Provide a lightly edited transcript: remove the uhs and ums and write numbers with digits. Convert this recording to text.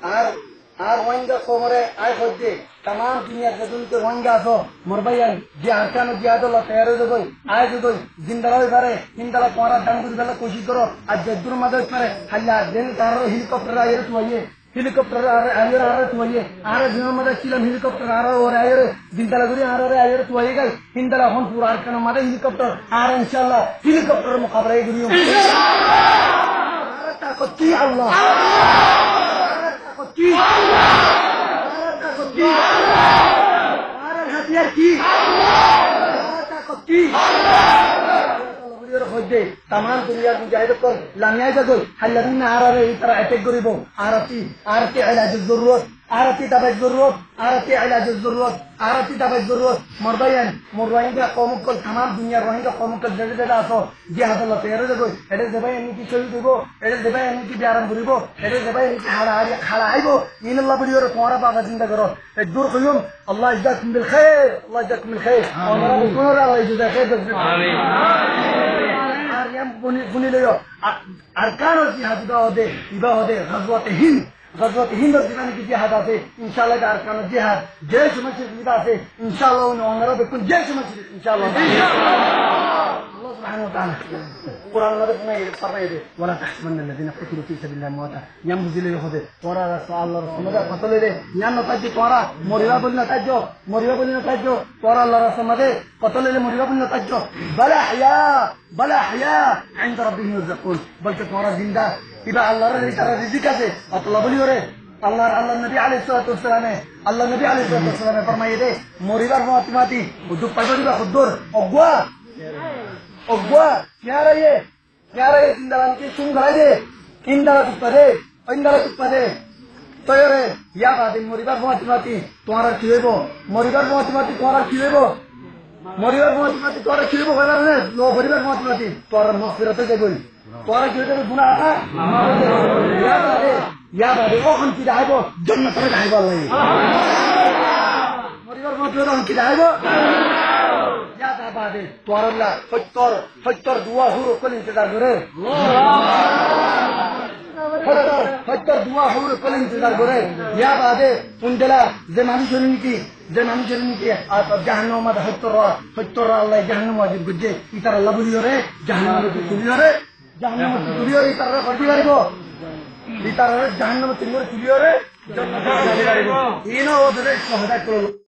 আর আর রোহিঙ্গা খবরে আয় হচ্ছে তাম দুনিয়া যেদিনকে রোহিঙ্গা আছো মরবাইয়ান যে আরকান জিয়াদুল্লাহ তৈরি দেবই আয় দেবই জিন্দারা হয়ে পারে হিন্দারা তোমার দাম করে ফেলে কোশিশ করো আর যেদুর মাঝে পারে হাল্লা দিন তার হেলিকপ্টার আয়ের তুইয়ে হেলিকপ্টার আয়ের আরে তুইয়ে আরে দিনের মাঝে ছিলাম হেলিকপ্টার আরে ওর আয়ের জিন্দারা করি আরে আয়ের তুইয়ে গেল হিন্দারা হন পুরো আরকান মাঝে হেলিকপ্টার আর ইনশাআল্লাহ হেলিকপ্টার মোকাবেলায় করিও কি আল্লাহ কি হাতিয়ার কি তাম দুনিয়ার মুজাহিদসকল লামিয়াই যাগল হাল্লাদিন আরে তারা অ্যাটাক করিব আরতি ইলাজের জরুরত আরতি তাবের জরুরত আরতি ইলাজের জরুরত আরতি তাবের জরুরত মরবাইয়ান মোর রোহিঙ্গা কমকল তাম দুনিয়ার রোহিঙ্গা কমকল যেটা যেটা আছো জিহাদুল্লাহ তৈরি দেবো এটা দেবাই এমনি কি চলি দিব এটা দেবাই এমনি কি ব্যায়াম করিব এটা দেবাই এমনি খাড়া আইব ইনআল্লাহ বলিও তোমারা বাবা চিন্তা করো দূর কইম আল্লাহ ইজাকুম বিল খাইর আল্লাহ ইজাকুম বিল খাইর আল্লাহ ইজাকুম খাইর আমিন আর ইয়াম বুনি লইও আর কানো জিহাদ ইবা হদে গজওয়াত হিন্দ জীবনে কি জিহাদ আছে ইনশাআল্লাহ আর কানো জিহাদ যে সময় জিহাদ আছে ইনশাআল্লাহ ওনারা দেখুন যে সময় ইনশাআল্লাহ الله سبحانه وتعالى قرآن الله بسمه فرمائه ولا تحسبن الذين قتلوا في سبيل الله موتا ينبذل يخذ ورا رسول الله رسول الله قتل له يان تاجي تورا مريبا بولنا تاجو تورا الله رسول الله قتل له مريبا بولنا تاجو بل احياء عند ربهم يرزقون بل تورا زنده اذا الله ترى رزق আছে আল্লাহ বলিও রে আল্লাহ নবী আলাইহিস সালাতু ওয়াসসালাম আল্লাহ নবী আলাইহিস সালাতু ওয়াসসালাম ফরমাইয়ে দে মরিবার মাতি উদু পাইবা খুদুর অগুয়া क्या रही है जिंदालान की सुन घाई दे इंदाला तुप्पदे तो रे या बात मरिबार माती तुम्हारा खिलेबो मरिबार माती तुम्हारा खिलेबो कइबार ने लो मरिबार माती तोरा मगफिरत दे गई तोरा कि दे गुनाह है या बात ओ खन की जाइबो जन्नत रे जाइबो अल्लाह मरिबार माती रे खन की जाइबो সত্যর দুয়া হুর কল ইন্তজার করে ইয়া বাদে উনদেলা যে মানুষের নিকি জাহান্নাম সত্যর আল্লাহ জাহান্নাম ওয়াজিব করছে ইতার আল্লাহ বলিও রে জাহান্নাম তুলিও রে ইতার করতে পারিব ইতার জাহান্নাম তুলিও রে জান্নাতে যাইতে পারিব ইনো ওদের সহায়তা করল